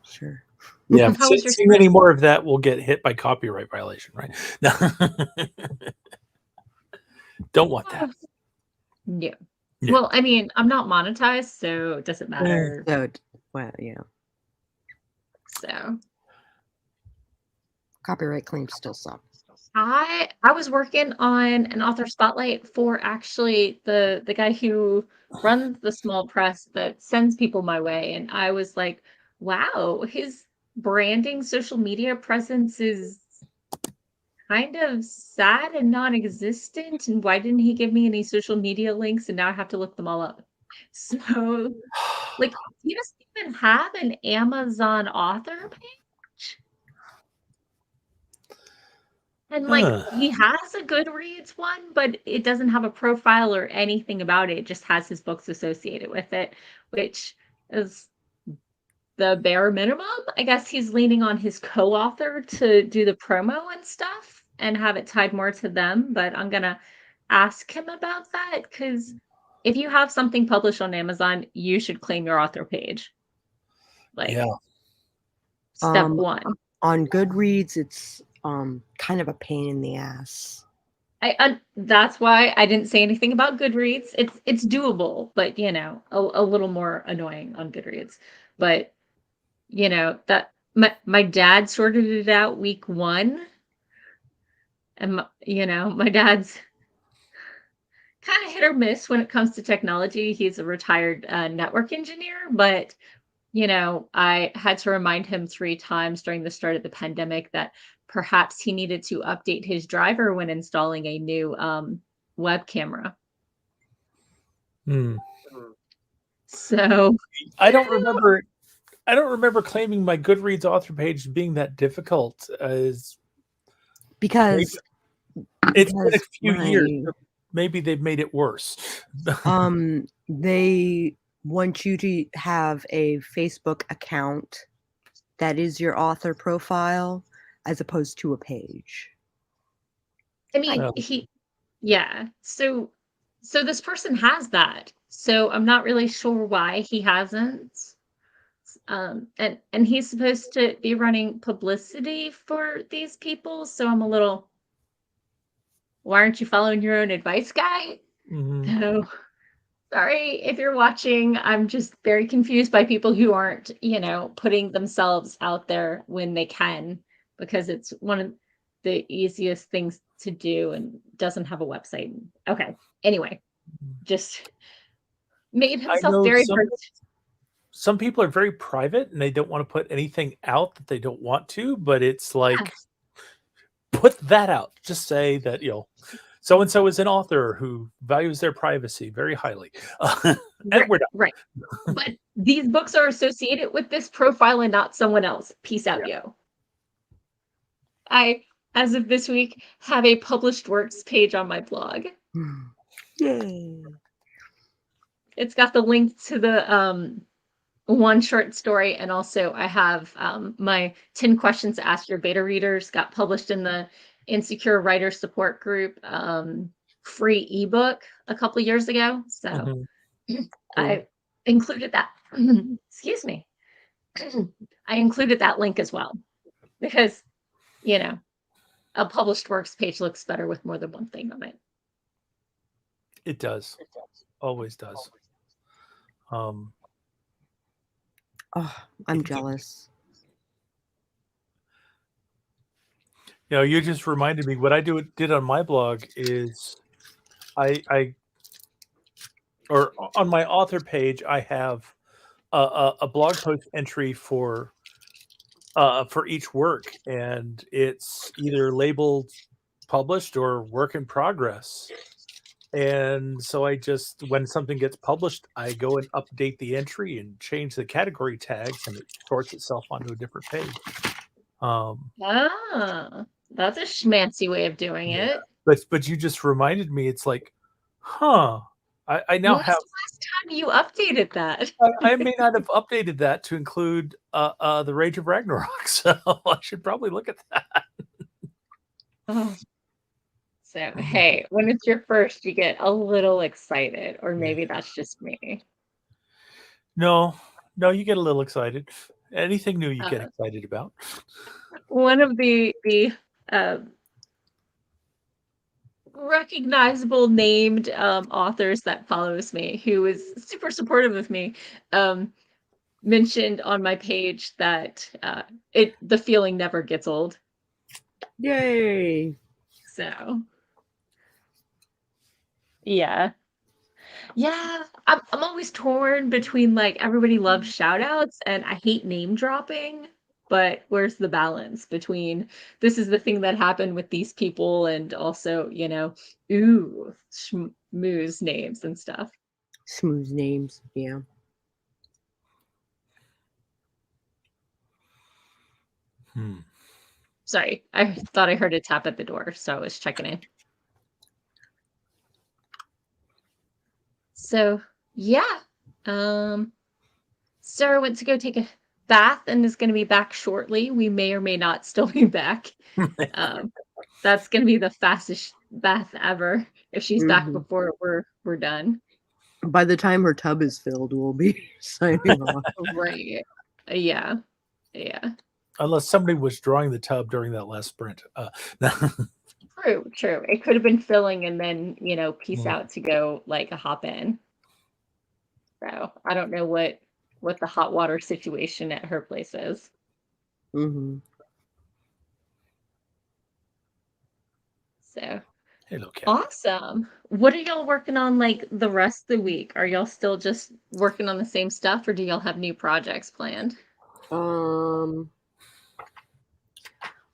sure. Yeah, How was your seeing any more of that will get hit by copyright violation, right? No. Don't want that. Yeah. Yeah. Well, I mean, I'm not monetized, so it doesn't matter. So, well, yeah, So copyright claims still suck. I was working on an author spotlight for actually the guy who runs the small press that sends people my way, and I was like, wow, his branding social media presence is kind of sad and non-existent, and why didn't he give me any social media links, and now I have to look them all up. So, like, he doesn't even have an Amazon author page. And, like, Huh. he has a Goodreads one, but it doesn't have a profile or anything about it. It just has his books associated with it, which is the bare minimum. I guess he's leaning on his co-author to do the promo and stuff and have it tied more to them, but I'm gonna ask him about that because if you have something published on Amazon, you should claim your author page. Like, Yeah. step one. On Goodreads, it's kind of a pain in the ass. That's why I didn't say anything about Goodreads. It's doable, but you know, a little more annoying on Goodreads. But you know, that my dad sorted it out week 1, and you know, my dad's kind of hit or miss when it comes to technology. He's a retired network engineer, but you know, I had to remind him 3 times during the start of the pandemic that perhaps he needed to update his driver when installing a new web camera. Hmm. So I don't remember. I don't remember claiming my Goodreads author page being that difficult. Because It's been a few years. my So maybe they've made it worse. they want you to have a Facebook account that is your author profile as opposed to a page. I mean, Well, yeah. So this person has that. So I'm not really sure why he hasn't. And he's supposed to be running publicity for these people. So I'm a little, why aren't you following your own advice, guy? mhm. So sorry if you're watching. I'm just very confused by people who aren't, you know, putting themselves out there when they can, because it's one of the easiest things to do and doesn't have a website. Okay. Anyway, just made I himself know very hard. some people are very private and they don't want to put anything out that they don't want to, but it's like put that out. Just say that, so and so is an author who values their privacy very highly. And Right, we're done. right. But these books are associated with this profile and not someone else. Peace out, Yeah. yo. I, as of this week, have a published works page on my blog. Yay. It's got the link to the one short story, and also I have my 10 questions to ask your beta readers got published in the Insecure Writer Support Group free ebook a couple years ago. So Mhm. I included that. Excuse me. I included that link as well because, you know, a published works page looks better with more than one thing on it. It does. Always does. Oh, I'm jealous. You just reminded me what I did on my blog is I or on my author page I have a blog post entry for each work, and it's either labeled published or work in progress. And so I just, when something gets published, I go and update the entry and change the category tags, and it sorts itself onto a different page. Ah, that's a schmancy way of doing Yeah. it. But you just reminded me, it's like, huh, I now When was have, the last time you updated that? I may not have updated that to include the Rage of Ragnarok, so I should probably look at that. Oh. So, hey, when it's your first, you get a little excited, or maybe that's just me. No, you get a little excited. Anything new you get Uh, excited about. one of the recognizable named authors that follows me, who is super supportive of me, mentioned on my page that the feeling never gets old. Yay! So yeah. Yeah, I'm always torn between like everybody loves shout outs and I hate name dropping, but where's the balance between this is the thing that happened with these people and also, ooh, schmooze names and stuff. Smooth names, yeah. Sorry, I thought I heard a tap at the door, so I was checking in. So yeah, Sarah went to go take a bath and is going to be back shortly. We may or may not still be back. That's going to be the fastest bath ever if she's back before we're done. By the time her tub is filled, we'll be signing off. Right. Yeah. Yeah. Unless somebody was drawing the tub during that last sprint. True. It could have been filling and then, peace out to go like a hop in. So I don't know what the hot water situation at her place is. So Hello, Cat. awesome. What are y'all working on like the rest of the week? Are y'all still just working on the same stuff or do y'all have new projects planned?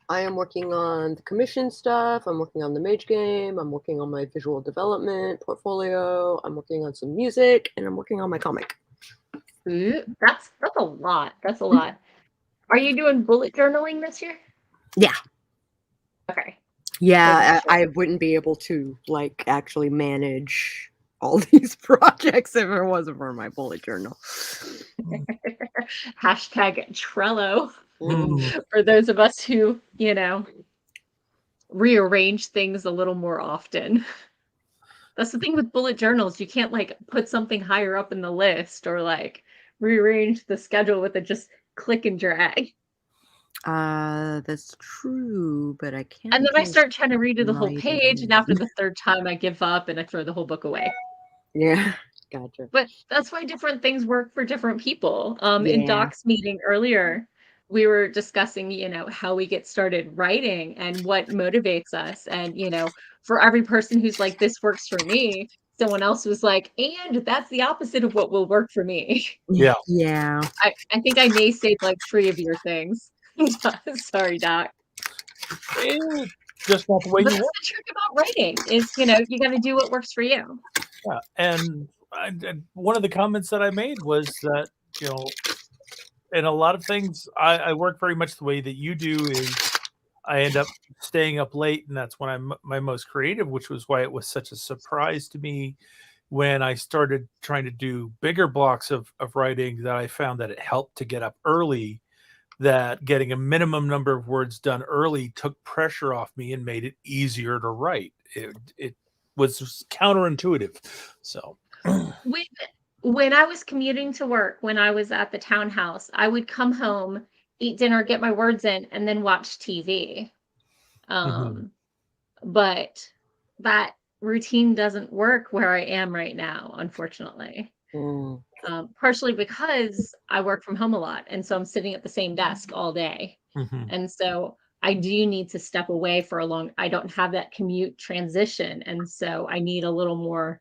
I am working on the commission stuff. I'm working on the mage game. I'm working on my visual development portfolio. I'm working on some music, and I'm working on my comic. Ooh, that's a lot. That's a lot. Are you doing bullet journaling this year? Yeah. Okay. Yeah, I wouldn't be able to like actually manage all these projects if it wasn't for my bullet journal. Hashtag Trello. For those of us who, rearrange things a little more often. That's the thing with bullet journals. You can't like put something higher up in the list or like rearrange the schedule with a just click and drag. That's true, but I can't. And then I start trying to read the whole page, and after the third time, I give up and I throw the whole book away. Yeah, gotcha. But that's why different things work for different people. In Doc's meeting earlier, we were discussing, how we get started writing and what motivates us. And, for every person who's like, this works for me, someone else was like, and that's the opposite of what will work for me. Yeah. Yeah. I think I naysayed like 3 of your things. Sorry, Doc. Just not the way you That's work. the trick about writing is, you got to do what works for you. Yeah. And one of the comments that I made was that, in a lot of things, I work very much the way that you do is I end up staying up late, and that's when I'm my most creative, which was why it was such a surprise to me when I started trying to do bigger blocks of writing that I found that it helped to get up early, that getting a minimum number of words done early took pressure off me and made it easier to write. It was counterintuitive. So when I was commuting to work, when I was at the townhouse, I would come home, eat dinner, get my words in, and then watch TV. But that routine doesn't work where I am right now, unfortunately. Partially because I work from home a lot, and so I'm sitting at the same desk all day. And so I do need to step away for I don't have that commute transition, and so I need a little more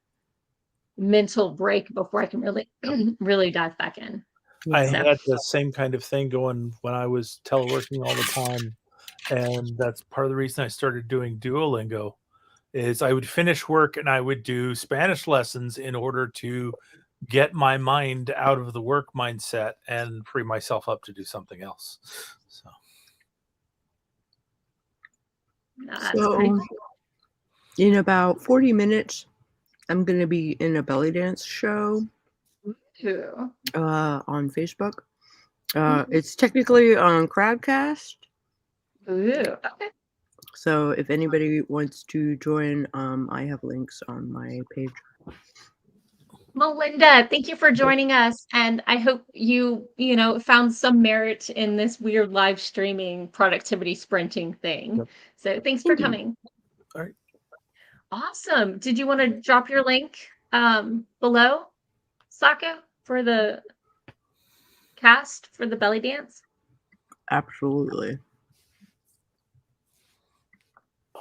mental break before I can really really dive back in. I had the same kind of thing going when I was teleworking all the time. And that's part of the reason I started doing Duolingo. Is I would finish work and I would do Spanish lessons in order to get my mind out of the work mindset and free myself up to do something else. So That's pretty So, in about 40 minutes, I'm going to be in a belly dance show cool. on Facebook. It's technically on Crowdcast. Ooh, okay. So if anybody wants to join, I have links on my page. Melinda, thank you for joining us, and I hope you found some merit in this weird live streaming productivity sprinting thing. Yep. So thanks for coming. All right. Awesome. Did you want to drop your link below, Sako, for the cast for the belly dance? Absolutely.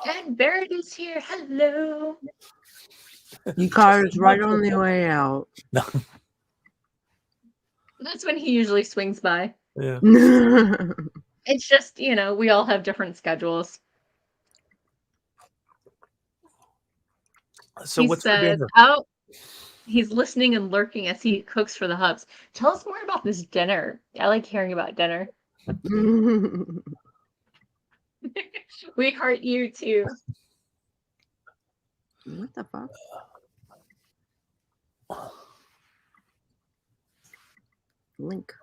And Barrett is here. Hello. You car's right on the way out. That's when he usually swings by. Yeah. It's just, we all have different schedules. So He what's says, for dinner? oh, he's listening and lurking as he cooks for the hubs. Tell us more about this dinner. I like hearing about dinner. We heart you too. What the fuck? Link.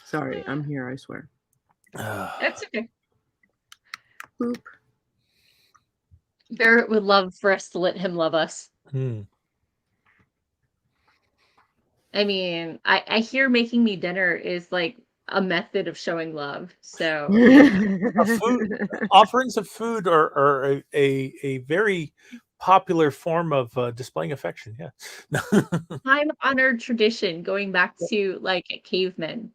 Sorry, I'm here, I swear. That's okay. Boop. Barrett would love for us to let him love us. I mean, I hear making me dinner is like a method of showing love. So Offerings of food are a very popular form of displaying affection. Yeah. time-honored tradition going back to like cavemen.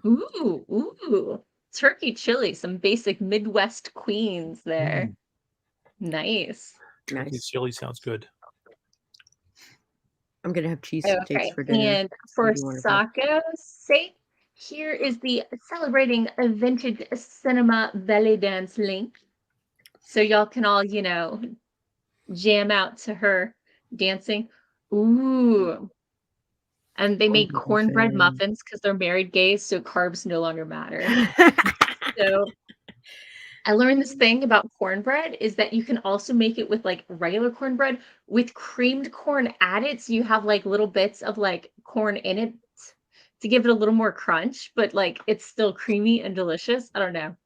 Ooh. Turkey chili, some basic Midwest Queens there. Nice. Turkey chili sounds good. I'm gonna have cheese Okay, steaks for dinner. and for Sako's sake, here is the celebrating a vintage cinema belly dance link. So y'all can all, jam out to her dancing. Ooh. And they made cornbread muffins because they're married gays, so carbs no longer matter. So I learned this thing about cornbread is that you can also make it with like regular cornbread with creamed corn added. So you have like little bits of like corn in it to give it a little more crunch, but like it's still creamy and delicious. I don't know.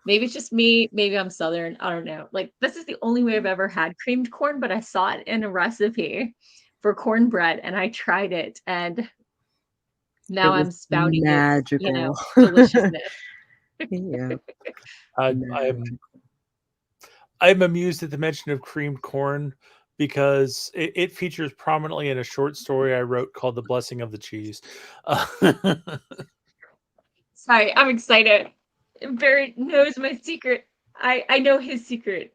Maybe it's just me. Maybe I'm Southern. I don't know. Like this is the only way I've ever had creamed corn, but I saw it in a recipe for cornbread and I tried it and now I'm spouting magical. its, deliciousness. Yeah. I'm amused at the mention of creamed corn because it features prominently in a short story I wrote called "The Blessing of the Cheese." Sorry, I'm excited. Barrett knows my secret. I know his secret,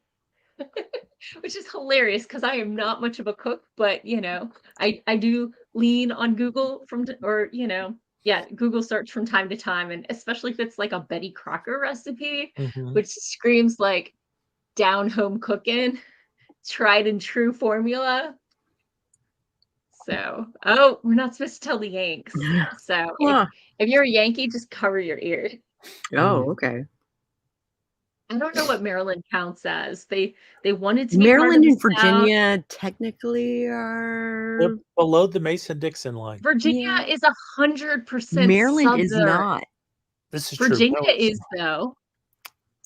which is hilarious because I am not much of a cook, but I do lean on Google Google search from time to time, and especially if it's like a Betty Crocker recipe, which screams like down home cooking, tried and true formula. So, we're not supposed to tell the Yanks. So if you're a Yankee, just cover your ears. Oh, okay. I don't know what Maryland counts as. They wanted to be Maryland and part of the Virginia South. technically are They're below the Mason-Dixon line. Virginia is 100% Maryland Southern. is not. This is Virginia true. is though.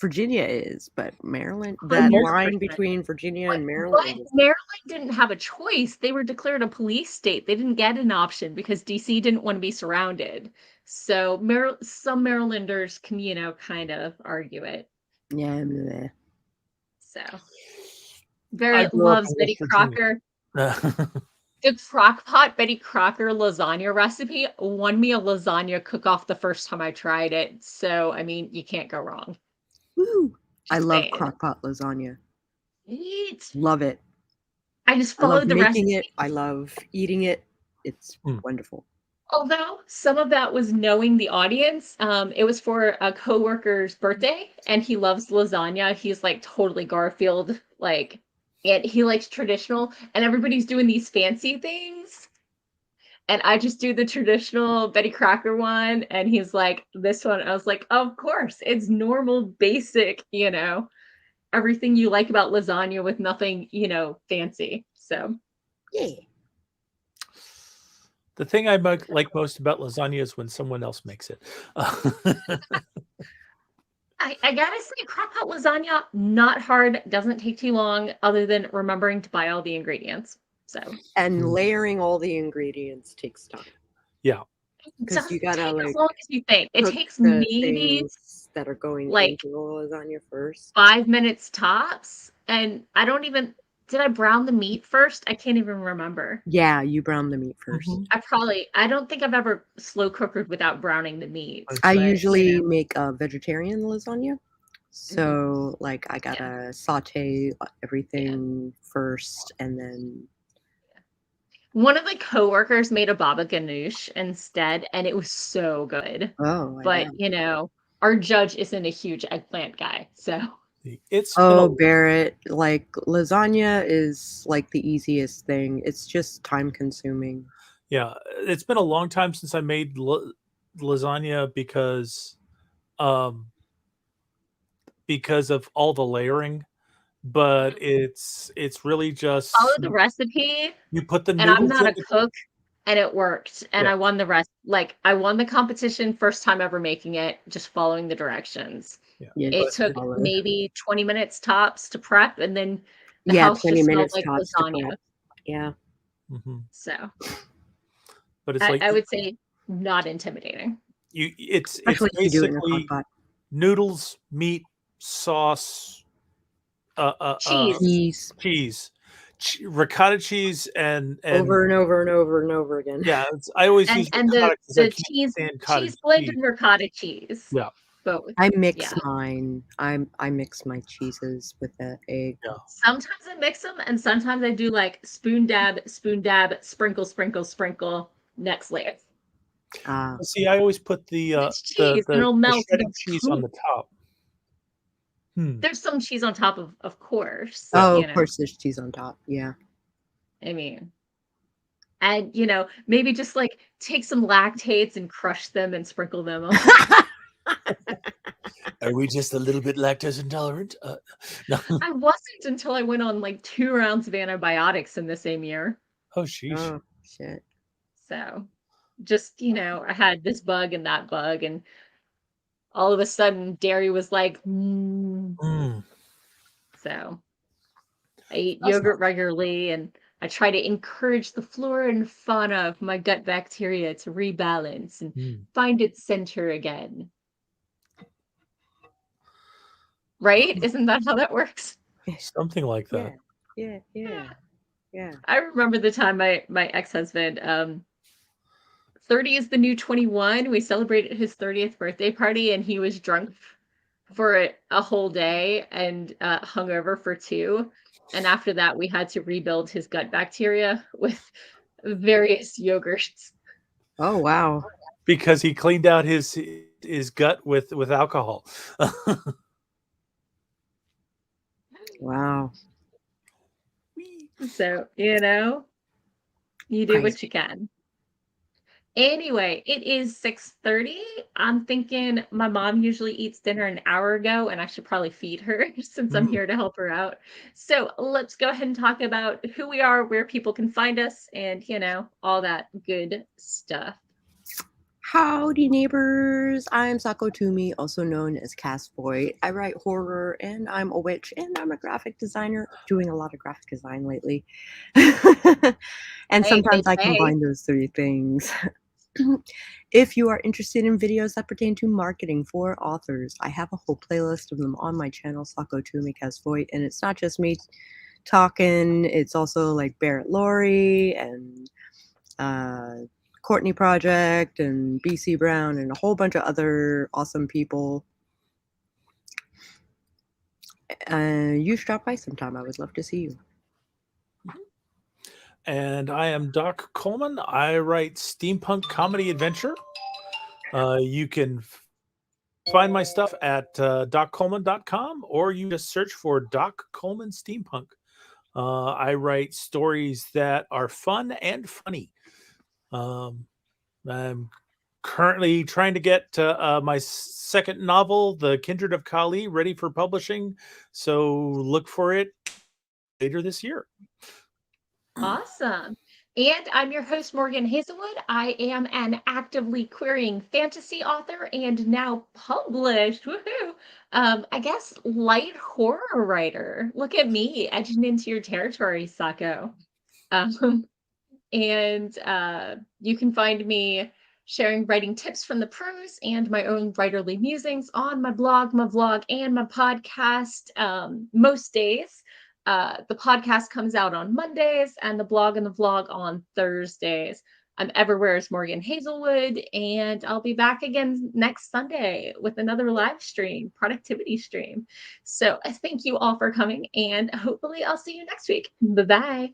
Virginia is, but Maryland, that line between Virginia and Maryland. But Maryland didn't have a choice. They were declared a police state. They didn't get an option because DC didn't want to be surrounded. So some Marylanders can, kind of argue it. Yeah. Bleh. So Barrett loves Betty Crocker. The crock-pot Betty Crocker lasagna recipe won me a lasagna cook-off the first time I tried it. So, I mean, you can't go wrong. Woo! I love crock-pot lasagna. Love it. I just followed the recipe. I love eating it. It's Hmm. wonderful. Although some of that was knowing the audience, it was for a coworker's birthday, and he loves lasagna. He's like totally Garfield, like, and he likes traditional, and everybody's doing these fancy things, and I just do the traditional Betty Crocker one, and he's like, this one. I was like, of course, it's normal, basic, everything you like about lasagna with nothing, fancy. So Yeah. The thing I like most about lasagna is when someone else makes it. I gotta say, crock pot lasagna, not hard, doesn't take too long, other than remembering to buy all the ingredients. So And layering all the ingredients takes time Yeah. it because you doesn't gotta take as like long as you think. It cook takes the maybe things that are going like into the lasagna first. 5 minutes tops. And I don't even, did I brown the meat first? I can't even remember. Yeah, you brown the meat first. I don't think I've ever slow cookered without browning the meat, I but usually make a vegetarian lasagna. Mhm. So, like, I gotta saute Yeah. everything first and then. One of the coworkers made a baba ganoush instead, and it was so good. Oh, I But, bet. our judge isn't a huge eggplant guy, so It's been a Oh, Barrett, like, lasagna is like the easiest thing. It's just time consuming. yeah, it's been a long time since I made lasagna um because of all the layering, but it's really follow just the recipe, you put the and I'm noodles not in a the cook, and it worked, and yeah. I won the rest like, I won the competition first time ever making it, just following the directions. Yeah. Yeah, It But just took follow. maybe 20 minutes tops to prep, and then the Yeah, house 20 just smelled minutes like tops to lasagna. prep. Yeah. So, but it's I like I would say not intimidating. it's Especially if you do it in a crock basically pot. noodles, meat, sauce, Cheese. Cheese. cheese, ricotta cheese, and Over and over and over and over again. yeah, I always And use and the ricotta because I the can't cheese stand cottage cheese blend cheese. and ricotta cheese. Yeah, Both. I mix Yeah. mine. I mix my cheeses with the egg. yeah. Sometimes I mix them, and sometimes I do like spoon dab, sprinkle, sprinkle, sprinkle, next layer. Ah. See, I always put the It's cheese, and it'll the melt and shredded it's cheese on the top. there's some cheese on top of course, Yeah. Oh, of course, there's cheese on top. Yeah. I mean, and, maybe just, like, take some lactates and crush them and sprinkle them on. Are we just a little bit lactose intolerant? No. I wasn't until I went on, like, 2 rounds of antibiotics in the same year. Oh, sheesh. Oh, shit. So, just, I had this bug and that bug, and all of a sudden, dairy was like, "Mm." Mm, So, I eat that's yogurt not. regularly, and I try to encourage the flora and fauna of my gut bacteria to rebalance and Mm, find its center again. Right? Isn't that how that works? something like that. Yeah. Yeah. I remember the time my ex-husband, 30 is the new 21. We celebrated his 30th birthday party, and he was drunk for a whole day and hungover for 2. And after that, we had to rebuild his gut bacteria with various yogurts. Oh, wow. Because he cleaned out his gut with alcohol. Wow. So, you do what you Crazy. can. Anyway, it is 6:30. I'm thinking my mom usually eats dinner an hour ago, and I should probably feed her since I'm Mm. here to help her out. So let's go ahead and talk about who we are, where people can find us, and, all that good stuff. Howdy, neighbors. I'm Sako Toomey, also known as Voit. I write horror, and I'm a witch, and I'm a graphic designer, doing a lot of graphic design lately. And Hey, sometimes I hey. combine those 3 things. If you are interested in videos that pertain to marketing for authors, I have a whole playlist of them on my channel, Sako Toomey Voit, and it's not just me talking, it's also like Barrett Laurie and Courtney Project and BC Brown and a whole bunch of other awesome people. You should drop by sometime. I would love to see you. And I am Doc Coleman. I write steampunk comedy adventure. You can find my stuff at doccoleman.com, or you just search for Doc Coleman Steampunk. I write stories that are fun and funny. I'm currently trying to get my second novel, The Kindred of Kali, ready for publishing. So look for it later this year. Awesome. And I'm your host, Morgan Hazelwood. I am an actively querying fantasy author and now published, woohoo, I guess light horror writer. Look at me edging into your territory, Sako. Um, and you can find me sharing writing tips from the pros and my own writerly musings on my blog, my vlog, and my podcast most days. The podcast comes out on Mondays and the blog and the vlog on Thursdays. I'm everywhere as Morgan Hazelwood, and I'll be back again next Sunday with another live stream, productivity stream. So I thank you all for coming, and hopefully I'll see you next week. Bye-bye.